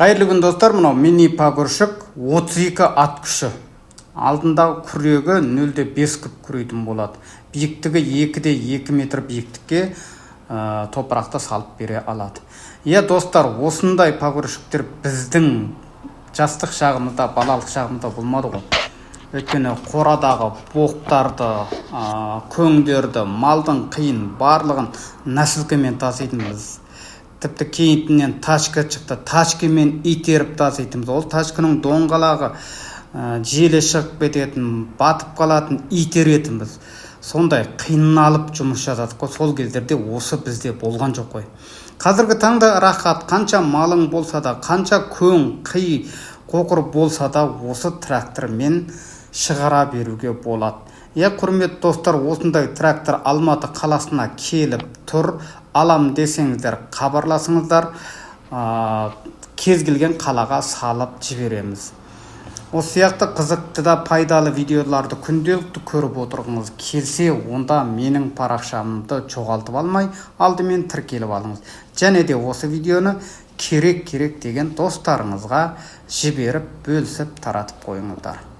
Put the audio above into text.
Қайырлы күн достар, мынау мини погрузчик 32 ат күші. Алдындағы күрегі 0,5 күп күрейтін болады. Биіктігі 2,2 метр биіктікке топырақты салып бере алады. Достар, осындай погрузчиктер біздің жастық шағымызда, балалық шағымызда болмады ғой. Өйткені қорадағы боқтарды, көңдерді, малдың қиын барлығын нәсілкімен таситынбыз. Тіпті кейіннен тачка шықты, тачкамен итеріп таситынбыз. Ол тачканың доңғалағы желі шығып кететін, батып қалатын итеретінбіз. Сондай қиналып жұмыс жасадық қой. Сол кездерде осы бізде болған жоқ қой. Қазіргі таңда рахат, қанша малың болса да, қанша көң, қи, қоқыр болса да, осы трактормен шығара беруге болады. Құрметті достар, осындай трактор Алматы қаласына келіп тұр. Алам десеңіздер, хабарласыңыздар, кез келген қалаға салып жібереміз. Осы сияқты қызықты да пайдалы видеоларды күнделікті көріп отырғыңыз келсе, онда менің парақшамды жоғалтып алмай, алдымен тіркеліп алыңыз. Және де осы видеоны керек деген достарыңызға жіберіп, бөлісіп таратып қойыңыздар.